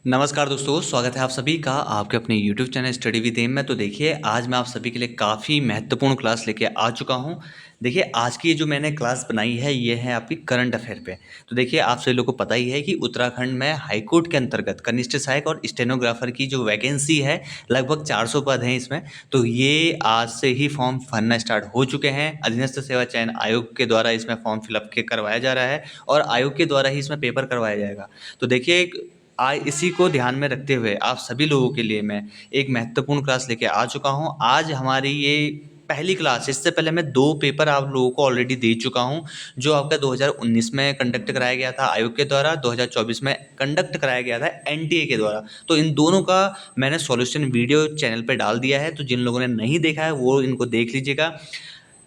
नमस्कार दोस्तों, स्वागत है आप सभी का आपके अपने YouTube channel study with M में। तो देखिए, आज मैं आप सभी के लिए काफ़ी महत्वपूर्ण क्लास लेके आ चुका हूँ। देखिए, आज की ये जो मैंने क्लास बनाई है, ये है आपकी करंट अफेयर पे। तो देखिए, आप सभी लोगों को पता ही है कि उत्तराखंड में हाई कोर्ट के अंतर्गत कनिष्ठ सहायक और स्टेनोग्राफर की जो वैकेंसी है, लगभग 400 पद हैं इसमें। तो ये आज से ही फॉर्म भरना स्टार्ट हो चुके हैं। अधीनस्थ सेवा चयन आयोग के द्वारा इसमें फॉर्म फिलअप के करवाया जा रहा है और आयोग के द्वारा ही इसमें पेपर करवाया जाएगा। तो देखिए, आज इसी को ध्यान में रखते हुए आप सभी लोगों के लिए मैं एक महत्वपूर्ण क्लास लेके आ चुका हूँ। आज हमारी ये पहली क्लास, इससे पहले मैं 2 पेपर आप लोगों को ऑलरेडी दे चुका हूँ, जो आपका 2019 में कंडक्ट कराया गया था आयोग के द्वारा, 2024 में कंडक्ट कराया गया था एनटीए के द्वारा। तो इन दोनों का मैंने सॉल्यूशन वीडियो चैनल पे डाल दिया है, तो जिन लोगों ने नहीं देखा है वो इनको देख लीजिएगा।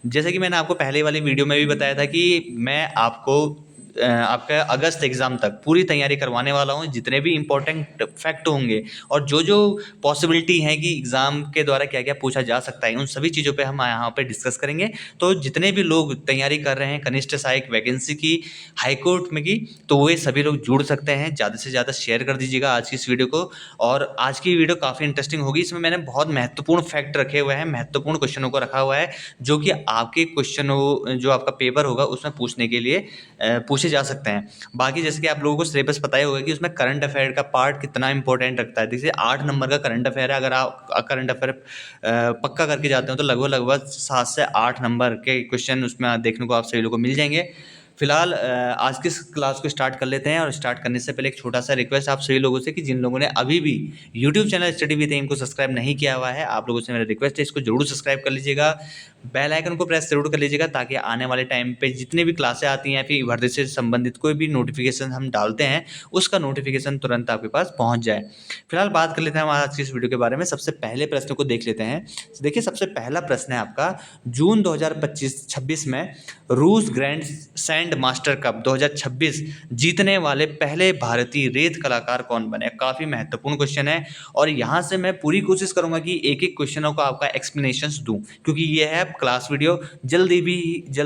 जैसे कि मैंने आपको पहले वाली वीडियो में भी बताया था कि मैं आपको आपका अगस्त एग्ज़ाम तक पूरी तैयारी करवाने वाला हूँ। जितने भी इम्पोर्टेंट फैक्ट होंगे और जो पॉसिबिलिटी है कि एग्ज़ाम के द्वारा क्या-क्या पूछा जा सकता है, उन सभी चीज़ों पे हम यहाँ पे डिस्कस करेंगे। तो जितने भी लोग तैयारी कर रहे हैं कनिष्ठ सहायक वैकेंसी की, हाई कोर्ट में की, तो वो सभी लोग जुड़ सकते हैं। ज़्यादा से ज़्यादा शेयर कर दीजिएगा आज की इस वीडियो को। और आज की वीडियो काफ़ी इंटरेस्टिंग होगी। इसमें मैंने बहुत महत्वपूर्ण फैक्ट रखे हुए हैं, महत्वपूर्ण क्वेश्चनों को रखा हुआ है, जो कि आपके क्वेश्चनों जो आपका पेपर होगा उसमें पूछने के लिए पूछे जा सकते हैं। बाकी जैसे कि आप लोगों को सिलेबस पता ही होगा कि उसमें करंट अफेयर का पार्ट कितना इंपॉर्टेंट रखता है। जैसे 8 नंबर का करंट अफेयर है, अगर आप करंट अफेयर पक्का करके जाते हो तो लगभग लगभग 7 से 8 नंबर के क्वेश्चन उसमें देखने को आप सभी लोगों को मिल जाएंगे। फिलहाल आज की इस क्लास को स्टार्ट कर लेते हैं, और स्टार्ट करने से पहले एक छोटा सा रिक्वेस्ट आप सभी लोगों से कि जिन लोगों ने अभी भी YouTube channel study with M को सब्सक्राइब नहीं किया हुआ है, आप लोगों से मेरा रिक्वेस्ट है इसको जरूर सब्सक्राइब कर लीजिएगा। बेल आइकन को प्रेस जरूर कर लीजिएगा, ताकि आने वाले टाइम पे जितने भी क्लासें आती हैं या फिर भर्ती से संबंधित कोई भी नोटिफिकेशन हम डालते हैं, उसका नोटिफिकेशन तुरंत आपके पास पहुंच जाए। फिलहाल बात कर लेते हैं हम आज की इस वीडियो के बारे में। सबसे पहले प्रश्न को देख लेते हैं। देखिए, सबसे पहला प्रश्न है आपका, जून 2025-26 में रूस ग्रैंड सैंड मास्टर कप 2026 जीतने वाले पहले भारतीय रेत कलाकार कौन बने? काफ़ी महत्वपूर्ण क्वेश्चन है, और यहाँ से मैं पूरी कोशिश करूंगा कि एक एक क्वेश्चनों का आपका एक्सप्लेनेशंस दूं, क्योंकि ये है क्लास वीडियो। जल्दी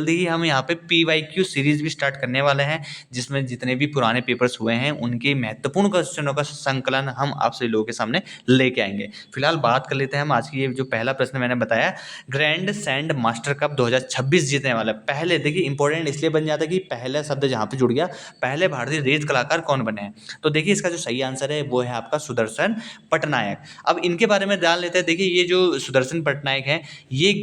ही हम यहाँ पे PYQ सीरीज भी स्टार्ट करने वाले हैं, जिसमें जितने भी पुराने पेपर्स हुए हैं उनके महत्वपूर्ण क्वेश्चनों का संकलन हम आप सभी लोगों के सामने लेके आएंगे। फिलहाल बात कर लेते हैं हम आज की, ये जो पहला प्रश्न मैंने बताया, ग्रैंड सैंड मास्टर कप 2026 जीतने वाला पहले, देखिए इंपॉर्टेंट इसलिए बन जाता है कि पहला शब्द जहाँ पे जुड़ गया, पहले भारतीय रेत कलाकार कौन बने हैं। तो देखिए, इसका जो सही आंसर है वो है आपका सुदर्शन पटनायक। अब इनके बारे में जान लेते हैं। देखिए, ये जो सुदर्शन पटनायक हैं, ये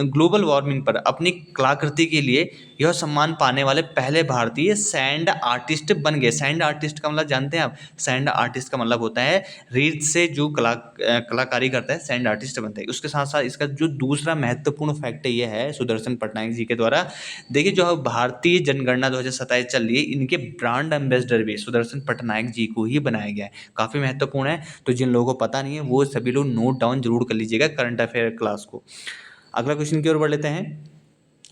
ग्लोबल वार्मिंग पर अपनी कलाकृति के लिए यह सम्मान पाने वाले पहले भारतीय सैंड आर्टिस्ट बन गए। सैंड आर्टिस्ट का मतलब जानते हैं आप? सैंड आर्टिस्ट का मतलब होता है रेत से जो कलाकारी करता है, सैंड आर्टिस्ट बनता है। उसके साथ साथ इसका जो दूसरा महत्वपूर्ण फैक्ट ये है सुदर्शन पटनायक जी के द्वारा, देखिए जो भारतीय जनगणना 2027 चल रही है, इनके ब्रांड एम्बेसडर भी सुदर्शन पटनायक जी को ही बनाया गया है। काफ़ी महत्वपूर्ण है। तो जिन लोगों को पता नहीं है वो सभी लोग नोट डाउन जरूर कर लीजिएगा करंट अफेयर क्लास को। अगला क्वेश्चन की ओर बढ़ लेते हैं।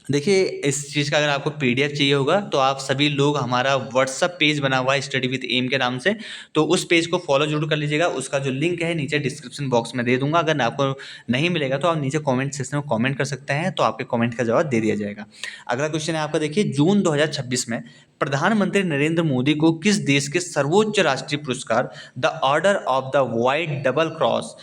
देखिए, इस चीज़ का अगर आपको PDF चाहिए होगा, तो आप सभी लोग हमारा व्हाट्सअप पेज बना हुआ है स्टडी विद एम के नाम से, तो उस पेज को फॉलो जरूर कर लीजिएगा। उसका जो लिंक है नीचे डिस्क्रिप्शन बॉक्स में दे दूंगा। अगर आपको नहीं मिलेगा तो आप नीचे कमेंट सेक्शन में कमेंट कर सकते हैं, तो आपके कमेंट का जवाब दे दिया जाएगा। अगला क्वेश्चन है आपका, देखिए, जून 2026 में प्रधानमंत्री नरेंद्र मोदी को किस देश के सर्वोच्च राष्ट्रीय पुरस्कार the order of the white double cross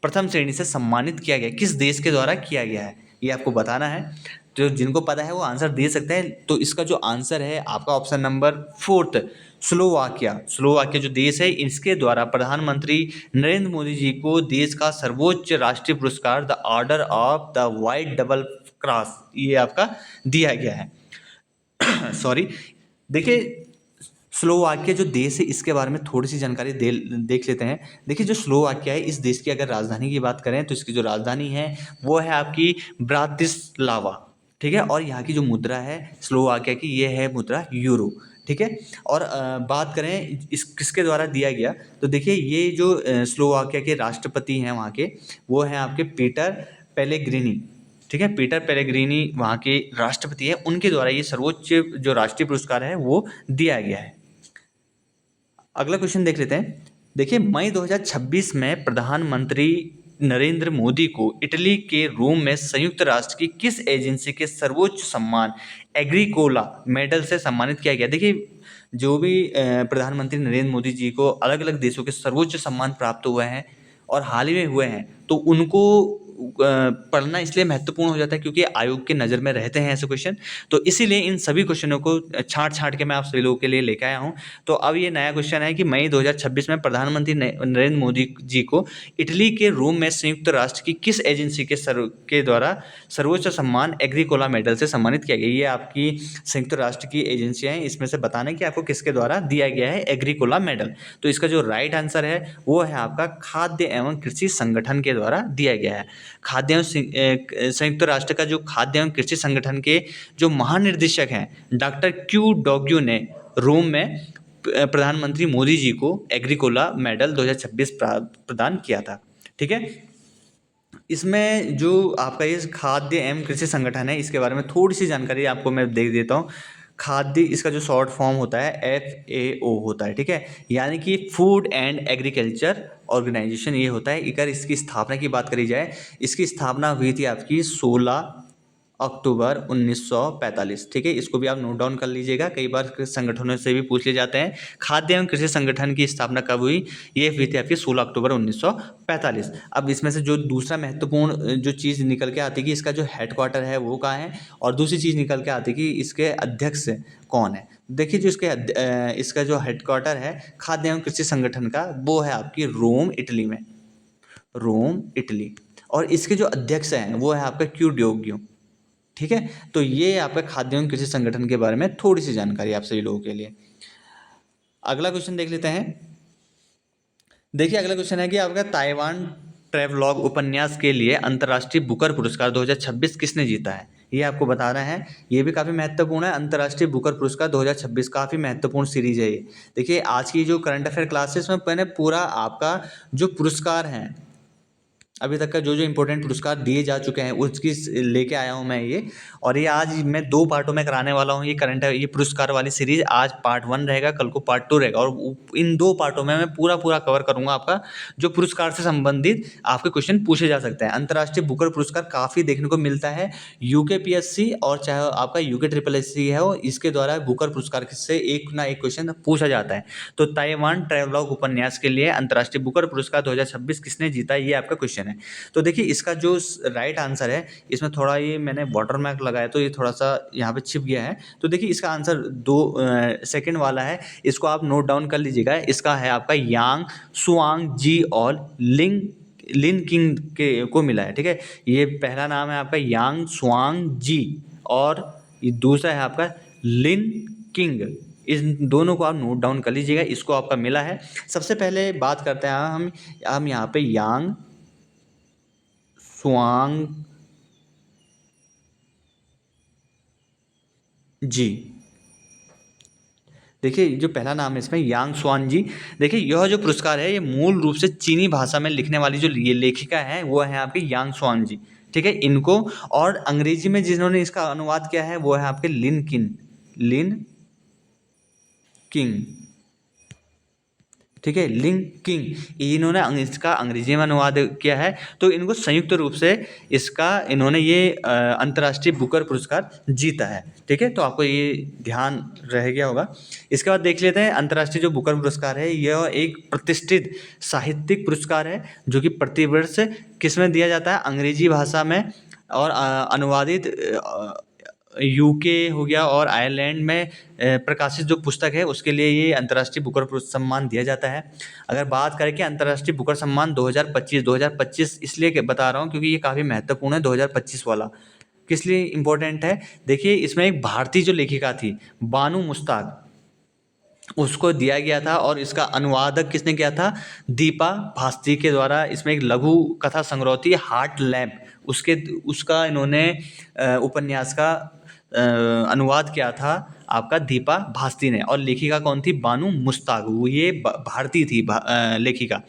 प्रथम श्रेणी से सम्मानित किया गया? किस देश के द्वारा किया गया है, ये आपको बताना है। तो जिनको पता है वो आंसर दे सकते हैं। तो इसका जो आंसर है आपका ऑप्शन नंबर 4, स्लोवाकिया। स्लोवाकिया जो देश है, इसके द्वारा प्रधानमंत्री नरेंद्र मोदी जी को देश का सर्वोच्च राष्ट्रीय पुरस्कार the order of the white double cross ये आपका दिया गया है। सॉरी। देखिए, स्लोवाकिया जो देश है, इसके बारे में थोड़ी सी जानकारी देख लेते हैं। देखिए, जो स्लोवाकिया है, इस देश की अगर राजधानी की बात करें तो इसकी जो राजधानी है वो है आपकी ब्रातिस्लावा। ठीक है, और यहाँ की जो मुद्रा है स्लोवाकिया की, ये है मुद्रा यूरो। ठीक है, और बात करें इस किसके द्वारा दिया गया, तो देखिए ये जो स्लोवाकिया के राष्ट्रपति हैं वहाँ के, वो हैं आपके पीटर पेलेग्रिनी। ठीक है, पीटर पेलेग्रिनी वहाँ के राष्ट्रपति है, उनके द्वारा ये सर्वोच्च जो राष्ट्रीय पुरस्कार है वो दिया गया है। अगला क्वेश्चन देख लेते हैं। देखिए, मई 2026 में प्रधानमंत्री नरेंद्र मोदी को इटली के रोम में संयुक्त राष्ट्र की किस एजेंसी के सर्वोच्च सम्मान एग्रीकोला मेडल से सम्मानित किया गया? देखिए, जो भी प्रधानमंत्री नरेंद्र मोदी जी को अलग अलग देशों के सर्वोच्च सम्मान प्राप्त हुए हैं और हाल ही में हुए हैं, तो उनको पढ़ना इसलिए महत्वपूर्ण हो जाता है क्योंकि आयोग के नज़र में रहते हैं ऐसे क्वेश्चन। तो इसीलिए इन सभी क्वेश्चनों को छाँट छाँट के मैं आप सभी लोगों के लिए लेके आया हूँ। तो अब ये नया क्वेश्चन है कि मई 2026 में प्रधानमंत्री नरेंद्र मोदी जी को इटली के रोम में संयुक्त राष्ट्र की किस एजेंसी के द्वारा सर्वोच्च सम्मान एग्रीकोला मेडल से सम्मानित किया गया? ये आपकी संयुक्त राष्ट्र की एजेंसियाँ हैं, इसमें से बताना है कि आपको किसके द्वारा दिया गया है एग्रीकोला मेडल। तो इसका जो राइट आंसर है वो है आपका खाद्य एवं कृषि संगठन के द्वारा दिया गया है। खाद्य एवं संयुक्त राष्ट्र का जो खाद्य एवं कृषि संगठन के जो महानिर्देशक हैं डॉक्टर क्यू डोग्यू ने रोम में प्रधानमंत्री मोदी जी को एग्रीकोला मेडल 2026 प्रदान किया था। ठीक है, इसमें जो आपका ये खाद्य एवं कृषि संगठन है इसके बारे में थोड़ी सी जानकारी आपको मैं दे देता हूँ। खाद्य, इसका जो शॉर्ट फॉर्म होता है FAO होता है, ठीक है, यानी कि फूड एंड एग्रीकल्चर ऑर्गेनाइजेशन ये होता है। अगर इसकी स्थापना की बात करी जाए, इसकी स्थापना हुई थी आपकी 16 अक्टूबर 1945। ठीक है, इसको भी आप नोट डाउन कर लीजिएगा, कई बार संगठनों से भी पूछ ले जाते हैं। खाद्य एवं कृषि संगठन की स्थापना कब हुई? ये हुई थी आपकी 16 अक्टूबर 1945। अब इसमें से जो दूसरा महत्वपूर्ण जो चीज़ निकल के आती है कि इसका जो हेडक्वार्टर है वो कहाँ है, और दूसरी चीज़ निकल के आती है कि इसके अध्यक्ष कौन है। देखिए, जो इसका जो हेडक्वार्टर है खाद्य एवं कृषि संगठन का, वो है आपकी रोम, इटली में, रोम, इटली। और इसके जो अध्यक्ष हैं वो है आपका क्यू डोग्यू। ठीक है, तो ये आपका खाद्य एवं कृषि संगठन के बारे में थोड़ी सी जानकारी आप सभी लोगों के लिए। अगला क्वेश्चन देख लेते हैं। देखिए, अगला क्वेश्चन है कि आपका ताइवान ट्रैवलॉग उपन्यास के लिए अंतर्राष्ट्रीय बुकर पुरस्कार 2026 किसने जीता है? ये आपको बताना है। ये भी काफ़ी महत्वपूर्ण है। अंतर्राष्ट्रीय बुकर पुरस्कार 2026 काफ़ी महत्वपूर्ण सीरीज है ये। देखिए, आज की जो करंट अफेयर क्लासेस में मैंने पूरा आपका जो पुरस्कार हैं अभी तक का, जो जो इंपॉर्टेंट पुरस्कार दिए जा चुके हैं उसकी लेके आया हूँ मैं ये। और ये आज मैं 2 पार्टों में कराने वाला हूँ ये पुरस्कार वाली सीरीज। आज पार्ट 1 रहेगा, कल को पार्ट 2 रहेगा, और इन 2 पार्टों में मैं पूरा कवर करूँगा आपका जो पुरस्कार से संबंधित आपके क्वेश्चन पूछे जा सकते हैं। अंतर्राष्ट्रीय बुकर पुरस्कार काफ़ी देखने को मिलता है UKPSC और चाहे आपका UKSSC है, और इसके द्वारा बुकर पुरस्कार से एक ना एक क्वेश्चन पूछा जाता है। तो ताइवान ट्रैवलॉग उपन्यास के लिए अंतर्राष्ट्रीय बुकर पुरस्कार 2026 किसने जीता, ये आपका क्वेश्चन है। तो देखिए, इसका जो राइट आंसर है, इसमें थोड़ा ये मैंने वाटर मार्क लगाया तो ये थोड़ा सा यहाँ पे छिप गया है। तो देखिए, इसका आंसर 2 सेकंड वाला है, इसको आप नोट डाउन कर लीजिएगा। इसका है आपका यांग सुआंग जी और लिन किंग के को मिला है। ठीक है, ये पहला नाम है आपका यांग सुआंग जी, और ये दूसरा है आपका लिन किंग। इन दोनों को आप नोट डाउन कर लीजिएगा, इसको आपका मिला है। सबसे पहले बात करते हैं हम यहाँ पे यांग सुआंग जी। देखिए, जो पहला नाम है इसमें यांग स्वान जी। देखिए, यह जो पुरस्कार है ये मूल रूप से चीनी भाषा में लिखने वाली जो ये लेखिका है वो है आपकी यांग स्वान जी। ठीक है, इनको, और अंग्रेजी में जिन्होंने इसका अनुवाद किया है वो है आपके लिन किंग। ठीक है, लिंग किंग, इन्होंने इसका अंग्रेजी में अनुवाद किया है। तो इनको संयुक्त रूप से इन्होंने ये अंतर्राष्ट्रीय बुकर पुरस्कार जीता है। ठीक है, तो आपको ये ध्यान रह गया होगा। इसके बाद देख लेते हैं, अंतर्राष्ट्रीय जो बुकर पुरस्कार है यह एक प्रतिष्ठित साहित्यिक पुरस्कार है जो कि प्रतिवर्ष किस में दिया जाता है, अंग्रेजी भाषा में, और अनुवादित UK हो गया और आयरलैंड में प्रकाशित जो पुस्तक है उसके लिए ये अंतर्राष्ट्रीय बुकर सम्मान दिया जाता है। अगर बात करें कि अंतर्राष्ट्रीय बुकर सम्मान 2025 इसलिए बता रहा हूँ क्योंकि ये काफ़ी महत्वपूर्ण है। 2025 वाला किस लिए इम्पोर्टेंट है? देखिए, इसमें एक भारतीय जो लेखिका थी बानू मुश्ताक, उसको दिया गया था, और इसका अनुवादक किसने किया था? दीपा भास्ती के द्वारा। इसमें एक लघु कथा संग्रह थी हार्ट लैम्प, उसका इन्होंने उपन्यास का अनुवाद किया था आपका दीपा भास्ती ने, और लेखिका कौन थी? बानू मुश्ताक। वो ये भारतीय थी लेखिका।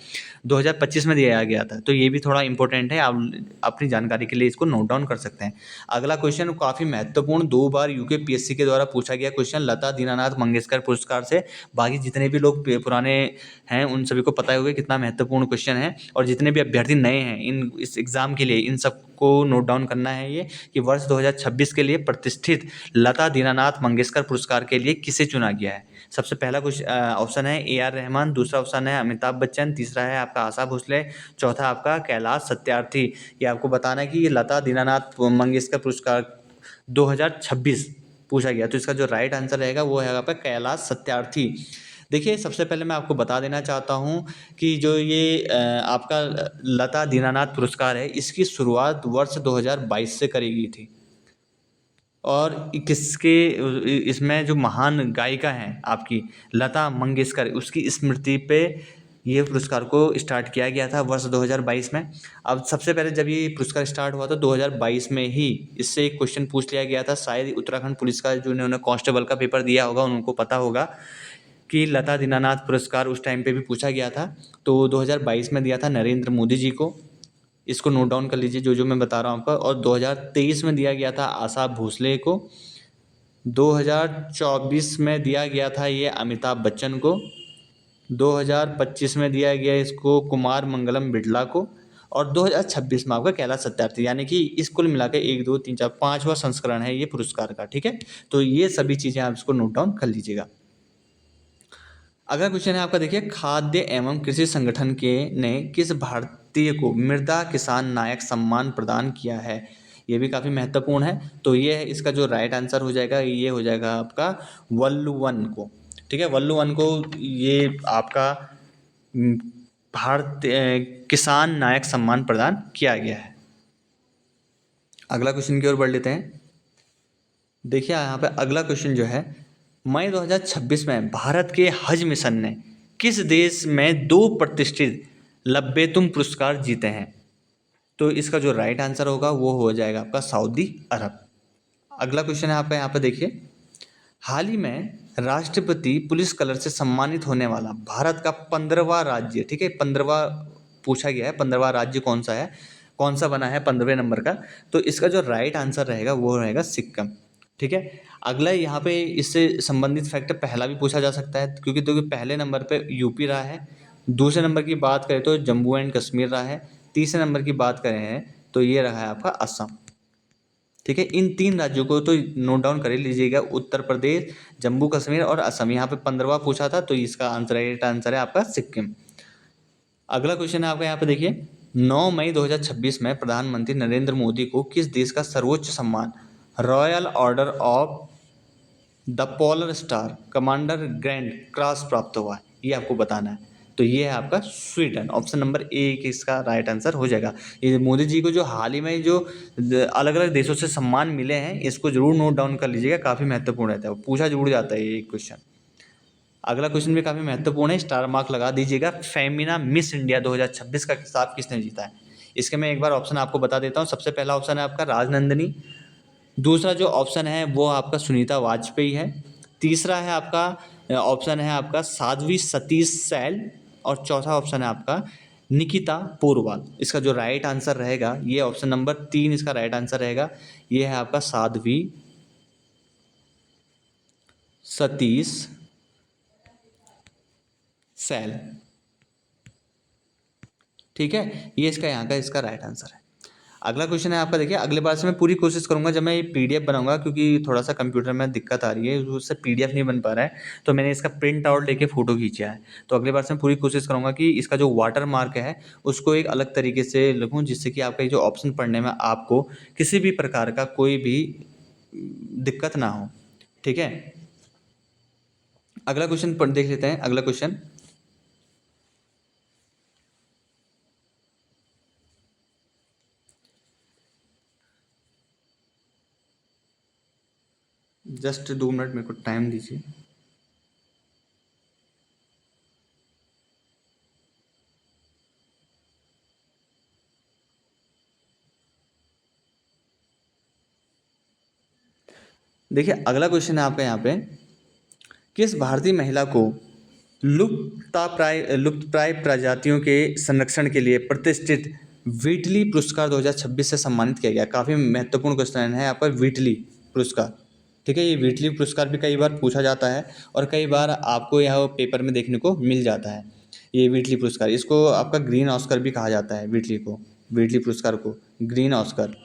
2025 में दिया गया था। तो ये भी थोड़ा इंपॉर्टेंट है, आप अपनी जानकारी के लिए इसको नोट डाउन कर सकते हैं। अगला क्वेश्चन काफ़ी महत्वपूर्ण, 2 बार UKPSC के द्वारा पूछा गया क्वेश्चन, लता दीनानाथ मंगेशकर पुरस्कार से। बाकी जितने भी लोग पुराने हैं उन सभी को पता होगा कितना महत्वपूर्ण क्वेश्चन है, और जितने भी अभ्यर्थी नए हैं इस एग्ज़ाम के लिए, इन सबको नोट डाउन करना है ये कि वर्ष 2026 के लिए प्रतिष्ठित लता दीनानाथ मंगेशकर पुरस्कार के लिए किसे चुना गया है। सबसे पहला कुछ ऑप्शन है ए आर रहमान, दूसरा ऑप्शन है अमिताभ बच्चन, तीसरा है आपका आशा भोसले, चौथा आपका कैलाश सत्यार्थी। ये आपको बताना है कि ये लता दीनानाथ मंगेशकर पुरस्कार 2026 पूछा गया। तो इसका जो राइट आंसर रहेगा वो है आपका कैलाश सत्यार्थी। देखिए, सबसे पहले मैं आपको बता देना चाहता हूँ कि जो ये आपका लता दीनानाथ पुरस्कार है, इसकी शुरुआत वर्ष 2022 से करी गई थी। और किसके इसमें जो महान गायिका हैं आपकी लता मंगेशकर, उसकी स्मृति पे ये पुरस्कार को स्टार्ट किया गया था वर्ष 2022 में। अब सबसे पहले जब ये पुरस्कार स्टार्ट हुआ था 2022 में ही, इससे एक क्वेश्चन पूछ लिया गया था। शायद उत्तराखंड पुलिस का जो इन्होंने कांस्टेबल का पेपर दिया होगा उनको पता होगा कि लता दीनानाथ पुरस्कार उस टाइम पे भी पूछा गया था। तो 2022 में दिया था नरेंद्र मोदी जी को। इसको नोट डाउन कर लीजिए जो मैं बता रहा हूँ आपका। और 2023 में दिया गया था आशा भोसले को। 2024 में दिया गया था ये अमिताभ बच्चन को। 2025 में दिया गया इसको कुमार मंगलम बिड़ला को। और 2026 में आपका कैलाश सत्यार्थी, यानी कि इस कुल मिला के 1 2 3 4 5वां संस्करण है ये पुरस्कार का। ठीक है, तो ये सभी चीज़ें आप इसको नोट डाउन कर लीजिएगा। अगला क्वेश्चन है आपका, देखिए, खाद्य एवं कृषि संगठन के ने किस भारतीय को मृदा किसान नायक सम्मान प्रदान किया है? ये भी काफ़ी महत्वपूर्ण है। तो ये है इसका जो राइट आंसर हो जाएगा, ये हो जाएगा आपका वल्लुवन को। ठीक है, वल्लुवन को ये आपका भारत किसान नायक सम्मान प्रदान किया गया है। अगला क्वेश्चन की ओर बढ़ लेते हैं। देखिए यहाँ पे अगला क्वेश्चन जो है, मई 2026 में भारत के हज मिशन ने किस देश में 2 प्रतिष्ठित लब्बेतुम पुरस्कार जीते हैं? तो इसका जो राइट आंसर होगा वो हो जाएगा आपका सऊदी अरब। अगला क्वेश्चन है आपका, यहाँ पे देखिए, हाल ही में राष्ट्रपति पुलिस कलर से सम्मानित होने वाला भारत का 15वां राज्य, ठीक है, 15वां पूछा गया है, 15वां राज्य कौन सा है, कौन सा बना है 15वें नंबर का? तो इसका जो राइट आंसर रहेगा वो रहेगा सिक्किम। ठीक है, अगला यहाँ पे इससे संबंधित फैक्टर पहला भी पूछा जा सकता है, क्योंकि देखिए पहले नंबर पे यूपी रहा है, दूसरे नंबर की बात करें तो जम्मू एंड कश्मीर रहा है, तीसरे नंबर की बात करें हैं तो ये रहा है आपका असम। ठीक है, इन 3 राज्यों को तो नोट डाउन कर ही लीजिएगा, उत्तर प्रदेश, जम्मू कश्मीर और असम। यहाँ पे 15वां पूछा था तो इसका आंसर राइट आंसर है आपका सिक्किम। अगला क्वेश्चन है आपका, यहाँ पे देखिए, 9 मई 2026 में प्रधानमंत्री नरेंद्र मोदी को किस देश का सर्वोच्च सम्मान royal order of the polar star commander grand cross प्राप्त हुआ है? ये आपको बताना है। तो ये है आपका स्वीडन। ऑप्शन नंबर ए इसका राइट आंसर हो जाएगा। ये मोदी जी को जो हाल ही में जो अलग अलग देशों से सम्मान मिले हैं, इसको जरूर नोट डाउन कर लीजिएगा, काफ़ी महत्वपूर्ण रहता है, पूछा जरूर जाता है ये क्वेश्चन। अगला क्वेश्चन भी काफ़ी महत्वपूर्ण है, स्टार मार्क लगा दीजिएगा। फेमिना मिस इंडिया 2026 का खिताब किसने जीता है? इसके मैं एक बार ऑप्शन आपको बता देता हूँ। सबसे पहला ऑप्शन है आपका राजनंदिनी, दूसरा जो ऑप्शन है वो आपका सुनीता वाजपेयी है, तीसरा है आपका ऑप्शन है आपका साध्वी सतीश सैल, और चौथा ऑप्शन है आपका निकिता पोरवाल। इसका जो राइट आंसर रहेगा ये ऑप्शन नंबर 3 इसका राइट आंसर रहेगा। ये है आपका साध्वी सतीश सैल। ठीक है, ये इसका यहाँ का इसका राइट आंसर है। अगला क्वेश्चन है आपका, देखिए, अगले बार से मैं पूरी कोशिश करूंगा जब मैं ये पीडीएफ बनाऊंगा, क्योंकि थोड़ा सा कंप्यूटर में दिक्कत आ रही है, उससे पीडीएफ नहीं बन पा रहा है, तो मैंने इसका प्रिंट आउट लेके फ़ोटो खींचा है। तो अगले बार से मैं पूरी कोशिश करूंगा कि इसका जो वाटर मार्क है उसको एक अलग तरीके से लिखूँ, जिससे कि आपका जो ऑप्शन पढ़ने में आपको किसी भी प्रकार का कोई भी दिक्कत ना हो। ठीक है, अगला क्वेश्चन पढ़ देख लेते हैं। अगला क्वेश्चन, जस्ट 2 मिनट मेरे को टाइम दीजिए। देखिए, अगला क्वेश्चन है आपका यहाँ पे, किस भारतीय महिला को लुप्तप्राय प्रजातियों के संरक्षण के लिए प्रतिष्ठित व्हीटली पुरस्कार 2026 से सम्मानित किया गया? काफ़ी महत्वपूर्ण क्वेश्चन है यहाँ पर, व्हीटली पुरस्कार। ठीक है, ये व्हीटली पुरस्कार भी कई बार पूछा जाता है और कई बार आपको यह पेपर में देखने को मिल जाता है। ये व्हीटली पुरस्कार, इसको आपका ग्रीन ऑस्कर भी कहा जाता है, व्हीटली पुरस्कार को ग्रीन ऑस्कर।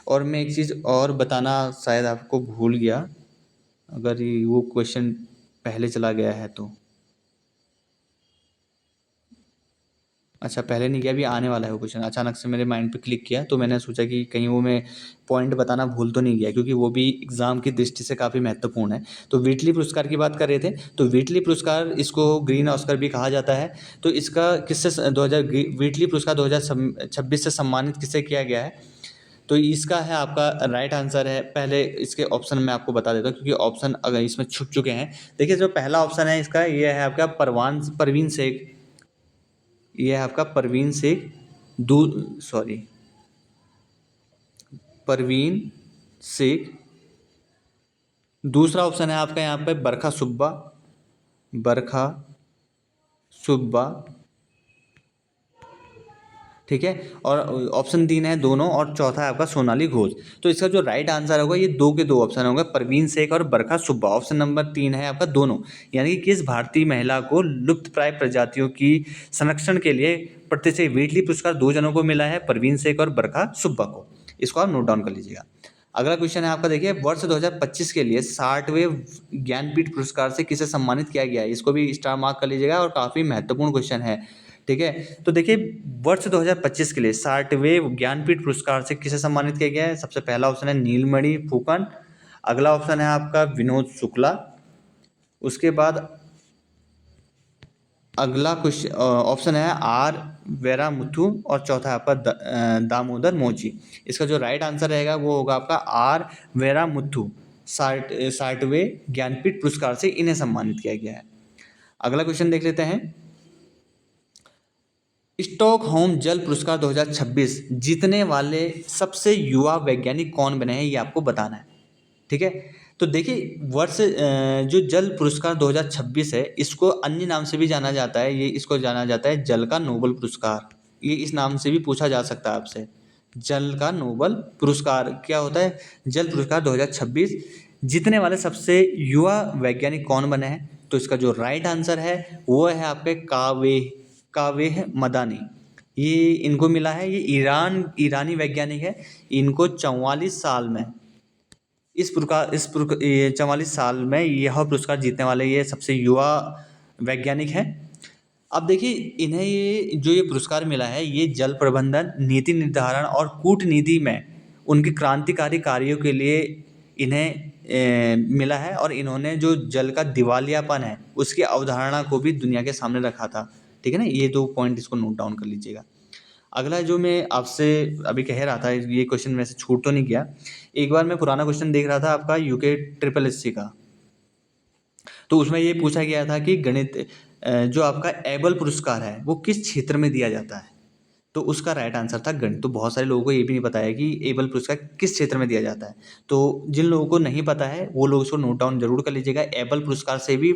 और मैं एक चीज़ और बताना शायद आपको भूल गया, अगर ये वो क्वेश्चन पहले चला गया है तो अच्छा, पहले नहीं किया, अभी आने वाला है वो क्वेश्चन। अचानक से मेरे माइंड पे क्लिक किया तो मैंने सोचा कि कहीं वो मैं पॉइंट बताना भूल तो नहीं गया, क्योंकि वो भी एग्जाम की दृष्टि से काफ़ी महत्वपूर्ण है। तो व्हीटली पुरस्कार की बात कर रहे थे, तो व्हीटली पुरस्कार, इसको ग्रीन ऑस्कर भी कहा जाता है। तो इसका किससे 2000 व्हीटली पुरस्कार 2026 से सम्मानित किससे किया गया है? तो इसका है आपका राइट आंसर है। पहले इसके ऑप्शन मैं आपको बता देता हूँ, क्योंकि ऑप्शन अगर इसमें छुप चुके हैं। देखिए, जो पहला ऑप्शन है इसका, ये है आपका परवीन शेख। ये है आपका परवीन शेख। दू सॉरी, परवीन शेख। दूसरा ऑप्शन है आपका यहाँ पे बरखा सुब्बा। बरखा सुब्बा, ठीक है। और ऑप्शन 3 है दोनों, और चौथा है आपका सोनाली घोष। तो इसका जो राइट आंसर होगा, ये दो के दो ऑप्शन होंगे, परवीन शेख और बरखा सुब्बा। ऑप्शन नंबर 3 है आपका दोनों। यानी कि किस भारतीय महिला को लुप्तप्राय प्रजातियों की संरक्षण के लिए प्रतिष्ठित व्हीटली पुरस्कार 2 जनों को मिला है, परवीन शेख और बरखा सुब्बा को। इसको आप नोट डाउन कर लीजिएगा। अगला क्वेश्चन है आपका, देखिए, वर्ष 2025 के लिए 60वें ज्ञानपीठ पुरस्कार से किसे सम्मानित किया गया है? इसको भी स्टार मार्क कर लीजिएगा, और काफ़ी महत्वपूर्ण क्वेश्चन है, ठीक है। तो देखिए, वर्ष 2025 के लिए 60वें ज्ञानपीठ पुरस्कार से किसे सम्मानित किया गया है? सबसे पहला ऑप्शन है नीलमणि फुकन। अगला ऑप्शन है आपका विनोद शुक्ला। उसके बाद अगला क्वेश्चन ऑप्शन है आर वेरामुथु, और चौथा है आपका दामोदर मोची। इसका जो राइट आंसर रहेगा वो होगा आपका आर वेरामुथु। 60वें ज्ञानपीठ पुरस्कार से इन्हें सम्मानित किया गया है। अगला क्वेश्चन देख लेते हैं। स्टॉकहोम जल पुरस्कार 2026 जीतने वाले सबसे युवा वैज्ञानिक कौन बने हैं, ये आपको बताना है, ठीक है। तो देखिए, जो जल पुरस्कार 2026 है, इसको अन्य नाम से भी जाना जाता है। ये इसको जाना जाता है जल का नोबल पुरस्कार। ये इस नाम से भी पूछा जा सकता है आपसे। जल का नोबल पुरस्कार क्या होता है? जल पुरस्कार 2026 जीतने वाले सबसे युवा वैज्ञानिक कौन बने हैं? तो इसका जो राइट आंसर है वो है आपके कावेह मदानी। ये इनको मिला है। ये ईरानी वैज्ञानिक है। इनको 44 साल में ये 44 साल में यह पुरस्कार जीतने वाले ये सबसे युवा वैज्ञानिक हैं। अब देखिए, इन्हें ये पुरस्कार मिला है, ये जल प्रबंधन, नीति निर्धारण और कूटनीति में उनके क्रांतिकारी कार्यों के लिए इन्हें मिला है। और इन्होंने जो जल का दिवालियापन है उसकी अवधारणा को भी दुनिया के सामने रखा था, ठीक है ना। ये 2 पॉइंट इसको नोट डाउन कर लीजिएगा। अगला जो मैं आपसे अभी कह रहा था, ये क्वेश्चन में से छूट तो नहीं गया। एक बार मैं पुराना क्वेश्चन देख रहा था आपका यूके ट्रिपल एससी का, तो उसमें ये पूछा गया था कि गणित जो आपका एबल पुरस्कार है वो किस क्षेत्र में दिया जाता है? तो उसका राइट आंसर था गणित। तो बहुत सारे लोगों को ये भी नहीं पता है कि एबल पुरस्कार किस क्षेत्र में दिया जाता है। तो जिन लोगों को नहीं पता है वो लोग इसको नोट डाउन जरूर कर लीजिएगा। एबल पुरस्कार से भी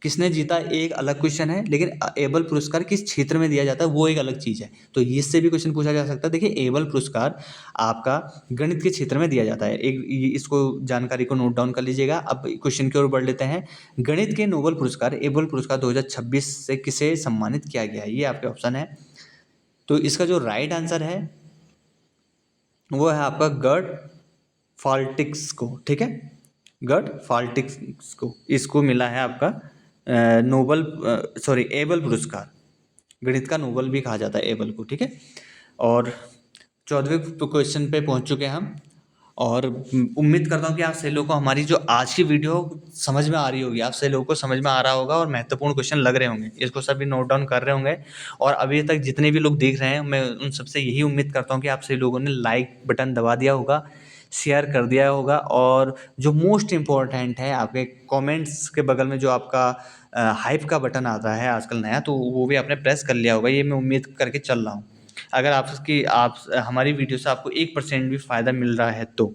किसने जीता एक अलग क्वेश्चन है, लेकिन एबल पुरस्कार किस क्षेत्र में दिया जाता है वो एक अलग चीज़ है। तो इससे भी क्वेश्चन पूछा जा सकता है। देखिए, एबल पुरस्कार आपका गणित के क्षेत्र में दिया जाता है। इसको जानकारी को नोट डाउन कर लीजिएगा। अब क्वेश्चन की ओर बढ़ लेते हैं। गणित के नोबेल पुरस्कार एबल पुरस्कार 2026 से किसे सम्मानित किया गया है? ये आपके ऑप्शन है। तो इसका जो राइट आंसर है वो है आपका गर्ड फाल्टिक्स को, ठीक है। गर्ड फाल्टिक्स को इसको मिला है आपका एबल पुरस्कार। गणित का नोबल भी कहा जाता है एबल को, ठीक है। और 14वें क्वेश्चन पे पहुंच चुके हैं हम। और उम्मीद करता हूँ कि आप सभी लोगों को हमारी जो आज की वीडियो समझ में आ रही होगी, आप सभी लोगों को समझ में आ रहा होगा और महत्वपूर्ण क्वेश्चन लग रहे होंगे। इसको सभी नोट डाउन कर रहे होंगे। और अभी तक जितने भी लोग देख रहे हैं, मैं उन सबसे यही उम्मीद करता हूँ कि आप सभी लोगों ने लाइक बटन दबा दिया होगा, शेयर कर दिया होगा, और जो मोस्ट इम्पोर्टेंट है, आपके कमेंट्स के बगल में जो आपका हाइप का बटन आता है आजकल नया, तो वो भी आपने प्रेस कर लिया होगा। ये मैं उम्मीद करके चल रहा हूँ। अगर आप हमारी वीडियो से आपको 1% भी फ़ायदा मिल रहा है तो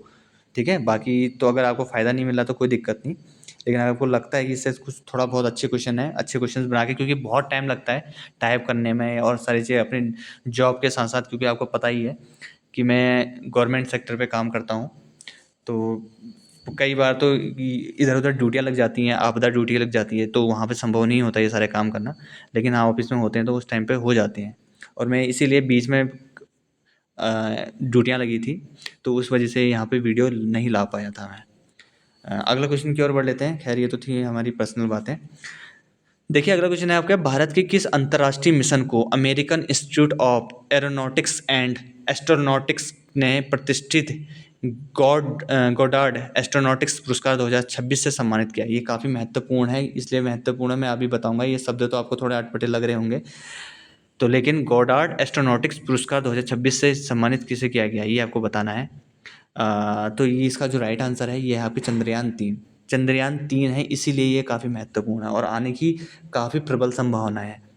ठीक है। बाकी तो अगर आपको फ़ायदा नहीं मिल रहा तो कोई दिक्कत नहीं। लेकिन अगर आपको लगता है कि इससे कुछ थोड़ा बहुत अच्छे क्वेश्चन है, अच्छे क्वेश्चन बना के, क्योंकि बहुत टाइम लगता है टाइप करने में और सारी चीज़ें अपनी जॉब के साथ साथ, क्योंकि आपको पता ही है कि मैं गवर्नमेंट सेक्टर पे काम करता हूँ। तो कई बार तो इधर उधर ड्यूटियाँ लग जाती हैं, आपदा ड्यूटी लग जाती है, तो वहाँ पे संभव नहीं होता ये सारे काम करना। लेकिन हाँ, ऑफिस में होते हैं तो उस टाइम पे हो जाते हैं। और मैं इसीलिए बीच में ड्यूटियाँ लगी थी, तो उस वजह से यहाँ पे वीडियो नहीं ला पाया था मैं। अगला क्वेश्चन की ओर बढ़ लेते हैं। खैर ये तो थी हमारी पर्सनल बातें। देखिए अगला क्वेश्चन है आपका, भारत के किस अंतर्राष्ट्रीय मिशन को American institute of aeronautics and astronautics ने प्रतिष्ठित गोडार्ड एस्ट्रोनॉटिक्स पुरस्कार 2026 से सम्मानित किया? ये काफ़ी महत्वपूर्ण है, इसलिए महत्वपूर्ण है, मैं अभी बताऊंगा। ये शब्द तो आपको थोड़े अटपटे लग रहे होंगे, तो लेकिन गोडार्ड एस्ट्रोनॉटिक्स पुरस्कार 2026 से सम्मानित किसे किया गया, ये आपको बताना है। तो ये इसका जो राइट आंसर है ये है आपकी चंद्रयान 3। चंद्रयान 3 है, इसीलिए ये काफ़ी महत्वपूर्ण है और आने की काफ़ी प्रबल संभावना है।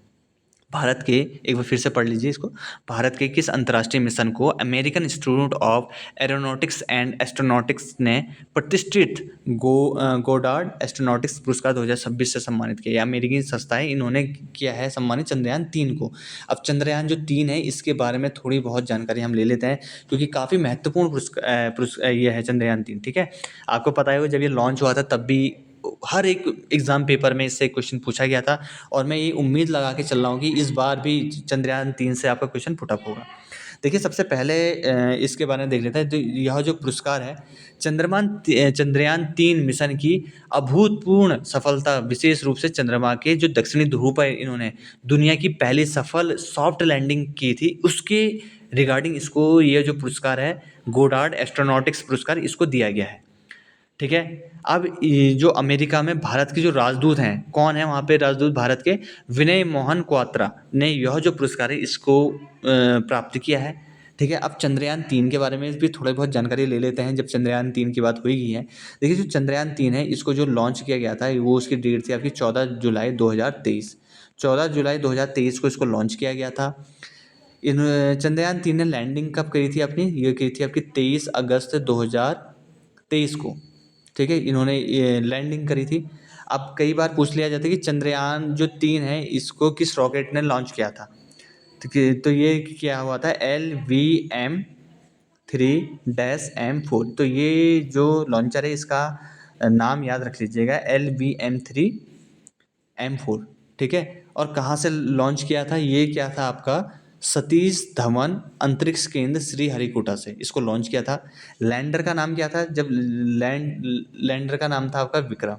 भारत के, एक बार फिर से पढ़ लीजिए इसको, भारत के किस अंतर्राष्ट्रीय मिशन को American institute of aeronautics and astronautics ने प्रतिष्ठित गोडार्ड एस्ट्रोनॉटिक्स पुरस्कार 2026 से सम्मानित किया? अमेरिकी संस्था है, इन्होंने किया है सम्मानित चंद्रयान 3 को। अब चंद्रयान जो 3 है इसके बारे में थोड़ी बहुत जानकारी हम ले लेते हैं, क्योंकि काफ़ी महत्वपूर्ण पुरस्कार ये है चंद्रयान 3। ठीक है, आपको पता है जब ये लॉन्च हुआ था तब भी हर एक एग्ज़ाम पेपर में इससे क्वेश्चन पूछा गया था, और मैं ये उम्मीद लगा के चल रहा हूँ कि इस बार भी चंद्रयान 3 से आपका क्वेश्चन पुट अप होगा। देखिए सबसे पहले इसके बारे में देख लेते हैं। तो यह जो पुरस्कार है चंद्रयान 3 मिशन की अभूतपूर्ण सफलता, विशेष रूप से चंद्रमा के जो दक्षिणी ध्रुव पर इन्होंने दुनिया की पहली सफल सॉफ्ट लैंडिंग की थी, उसके रिगार्डिंग इसको ये जो पुरस्कार है गोडार्ड एस्ट्रोनॉटिक्स पुरस्कार इसको दिया गया है। ठीक है, अब ये जो अमेरिका में भारत के जो राजदूत हैं, कौन है वहाँ पे राजदूत भारत के? विनय मोहन क्वात्रा ने यह जो पुरस्कार है इसको प्राप्त किया है। ठीक है, अब चंद्रयान 3 के बारे में भी थोड़ी बहुत जानकारी ले लेते हैं, जब चंद्रयान 3 की बात हुई है। देखिए जो चंद्रयान 3 है इसको जो लॉन्च किया गया था वो उसकी डेट थी आपकी 14 जुलाई 2023। 14 जुलाई 2023 को इसको लॉन्च किया गया था। इन चंद्रयान 3 ने लैंडिंग कब करी थी अपनी? ये करी थी आपकी 23 अगस्त 2023 को। ठीक है, इन्होंने ये लैंडिंग करी थी। अब कई बार पूछ लिया जाता है कि चंद्रयान जो 3 है इसको किस रॉकेट ने लॉन्च किया था? तो ये क्या हुआ था, LVM-3-M4। तो ये जो लॉन्चर है इसका नाम याद रख लीजिएगा, LVM-3-M4। ठीक है, और कहाँ से लॉन्च किया था? ये क्या था आपका सतीश धवन अंतरिक्ष केंद्र श्रीहरिकोटा से इसको लॉन्च किया था। लैंडर का नाम क्या था? जब लैंडर का नाम था आपका विक्रम,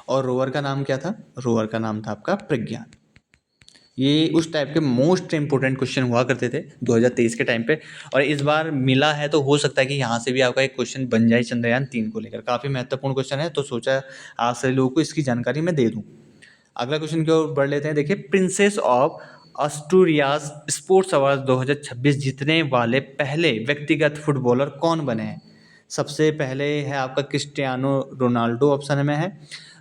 और रोवर का नाम क्या था? रोवर का नाम था आपका प्रज्ञान। ये उस टाइप के मोस्ट इंपोर्टेंट क्वेश्चन हुआ करते थे 2023 के टाइम पे, और इस बार मिला है तो हो सकता है कि यहाँ से भी आपका एक क्वेश्चन बन जाए चंद्रयान 3 को लेकर। काफ़ी महत्वपूर्ण क्वेश्चन है, तो सोचा आप सभी लोगों को इसकी जानकारी मैं दे दूँ। अगला क्वेश्चन की ओर बढ़ लेते हैं। देखिए प्रिंसेस ऑफ अस्टूरियास स्पोर्ट्स अवार्ड 2026 जीतने वाले पहले व्यक्तिगत फुटबॉलर कौन बने हैं? सबसे पहले है आपका क्रिस्टियानो रोनाल्डो, ऑप्शन में है।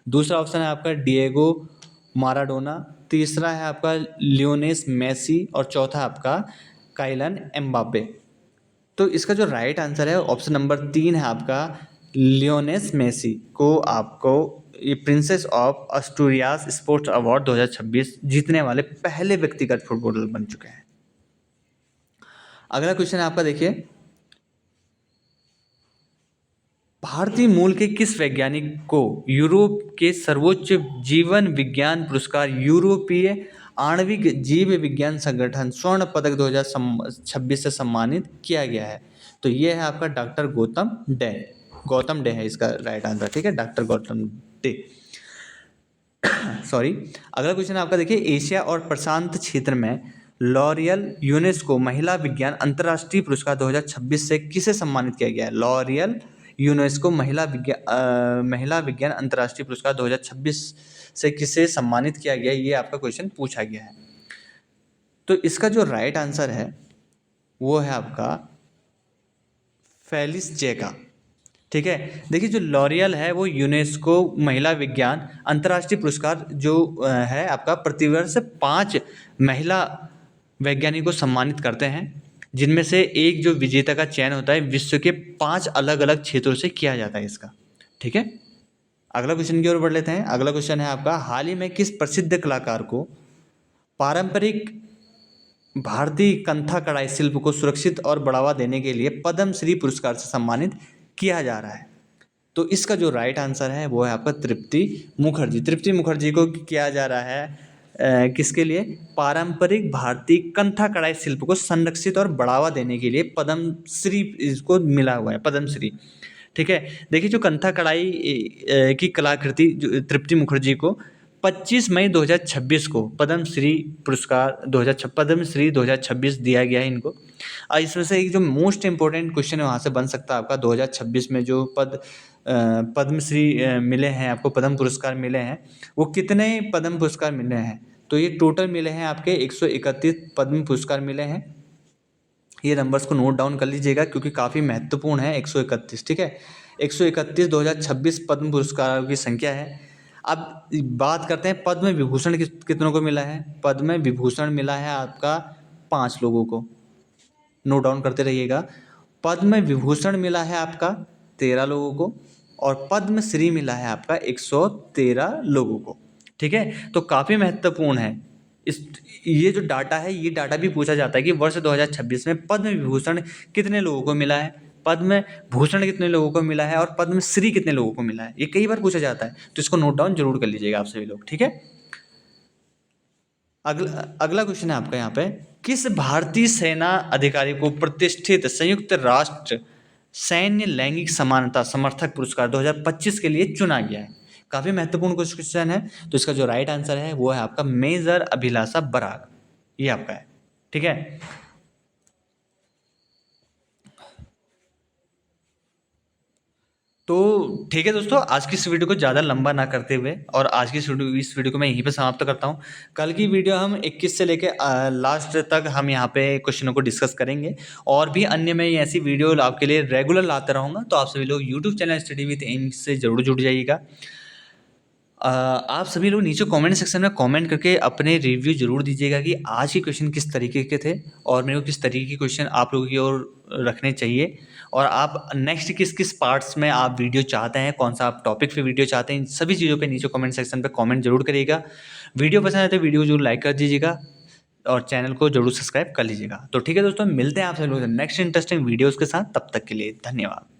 दूसरा ऑप्शन है आपका डिएगो माराडोना। तीसरा है आपका लियोनेस मेसी, और चौथा आपका काइलन एम्बापे। तो इसका जो राइट आंसर है ऑप्शन नंबर 3 है आपका लियोनेस मेसी को आपको ये प्रिंसेस ऑफ अस्टूरियास स्पोर्ट्स अवार्ड 2026 जीतने वाले पहले व्यक्तिगत फुटबॉलर बन चुके हैं। अगला क्वेश्चन है आपका, देखिए भारतीय मूल के किस वैज्ञानिक को यूरोप के सर्वोच्च जीवन विज्ञान पुरस्कार यूरोपीय आणविक जीव विज्ञान संगठन स्वर्ण पदक 2026 से सम्मानित किया गया है? तो ये है आपका डॉक्टर गौतम डे है इसका राइट आंसर। ठीक है, डॉक्टर गौतम डे। सॉरी। अगला क्वेश्चन आपका, देखिए एशिया और प्रशांत क्षेत्र में लॉरियल यूनेस्को महिला विज्ञान अंतर्राष्ट्रीय पुरस्कार 2026 से किसे सम्मानित किया गया है? लॉरियल यूनेस्को महिला विज्ञान अंतर्राष्ट्रीय पुरस्कार 2026 से किसे सम्मानित किया गया है? ये आपका क्वेश्चन पूछा गया है। तो इसका जो राइट आंसर है वो है आपका फेलिस जैका। ठीक है, देखिए जो लॉरियल है वो यूनेस्को महिला विज्ञान अंतर्राष्ट्रीय पुरस्कार जो है आपका प्रतिवर्ष 5 महिला वैज्ञानिकों को सम्मानित करते हैं, जिनमें से एक जो विजेता का चयन होता है विश्व के 5 अलग अलग क्षेत्रों से किया जाता है इसका। ठीक है, अगला क्वेश्चन की ओर बढ़ लेते हैं। अगला क्वेश्चन है आपका, हाल ही में किस प्रसिद्ध कलाकार को पारंपरिक भारतीय कंथा कढ़ाई शिल्प को सुरक्षित और बढ़ावा देने के लिए पद्म श्री पुरस्कार से सम्मानित किया जा रहा है? तो इसका जो राइट आंसर है वो है आपका तृप्ति मुखर्जी। तृप्ति मुखर्जी को किया जा रहा है किसके लिए? पारंपरिक भारतीय कंथा कढ़ाई शिल्प को संरक्षित और बढ़ावा देने के लिए पद्म श्री इसको मिला हुआ है, पद्म श्री। ठीक है। देखिए जो कंथा कढ़ाई की कलाकृति जो तृप्ति मुखर्जी को 25 मई 2026 को पद्म श्री 2026 दिया गया है इनको। इसमें से एक जो मोस्ट इम्पोर्टेंट क्वेश्चन है वहाँ से बन सकता है आपका 2026 में जो पद्मश्री मिले हैं आपको, पद्म पुरस्कार मिले हैं, वो कितने पद्म पुरस्कार मिले हैं? तो ये टोटल मिले हैं आपके 131 पद्म पुरस्कार मिले हैं। ये नंबर्स को नोट डाउन कर लीजिएगा क्योंकि काफ़ी महत्वपूर्ण है 131, ठीक है। 131 2026 पद्म पुरस्कारों की संख्या है। अब बात करते हैं पद्म विभूषण कितनों को मिला है। पद्म विभूषण मिला है आपका 5 लोगों को, नोट डाउन करते रहिएगा। पद्म विभूषण मिला है आपका 13 लोगों को और पद्म श्री मिला है आपका 113 लोगों को, ठीक है। तो काफ़ी महत्वपूर्ण है। ये जो डाटा है, ये डाटा भी पूछा जाता है कि वर्ष 2026 में पद्म विभूषण कितने लोगों को मिला है, पद्म भूषण कितने लोगों को मिला है और पद्म श्री कितने लोगों को मिला है। ये कई बार पूछा जाता है, तो इसको नोट डाउन जरूर कर लीजिएगा आप सभी लोग, ठीक है। अगला क्वेश्चन है आपका यहाँ पे, किस भारतीय सेना अधिकारी को प्रतिष्ठित संयुक्त राष्ट्र सैन्य लैंगिक समानता समर्थक पुरस्कार 2025 के लिए चुना गया है? काफी महत्वपूर्ण क्वेश्चन है। तो इसका जो राइट आंसर है वो है आपका मेजर अभिलाषा बराग, ये आपका है, ठीक है। तो ठीक है दोस्तों, आज की इस वीडियो को ज़्यादा लंबा ना करते हुए और आज की इस वीडियो को मैं यहीं पे समाप्त करता हूँ। कल की वीडियो हम 21 से लेके लास्ट तक हम यहाँ पे क्वेश्चनों को डिस्कस करेंगे और भी अन्य मैं ऐसी वीडियो आपके लिए रेगुलर लाता रहूँगा। तो आप सभी लोग YouTube channel study with M से ज़रूर जुड़ जाइएगा। आप सभी लोग नीचे कमेंट सेक्शन में कमेंट करके अपने रिव्यू जरूर दीजिएगा कि आज के क्वेश्चन किस तरीके के थे और मेरे को किस तरीके के क्वेश्चन आप लोगों की ओर रखने चाहिए और आप नेक्स्ट किस किस पार्ट्स में आप वीडियो चाहते हैं, कौन सा आप टॉपिक पे वीडियो चाहते हैं, इन सभी चीज़ों पे नीचे कमेंट सेक्शन पे कमेंट जरूर करिएगा। वीडियो पसंद आए तो वीडियो जरूर लाइक कर दीजिएगा और चैनल को जरूर सब्सक्राइब कर लीजिएगा। तो ठीक है दोस्तों, मिलते हैं आप सभी लोग नेक्स्ट इंटरेस्टिंग वीडियोज़ के साथ। तब तक के लिए धन्यवाद।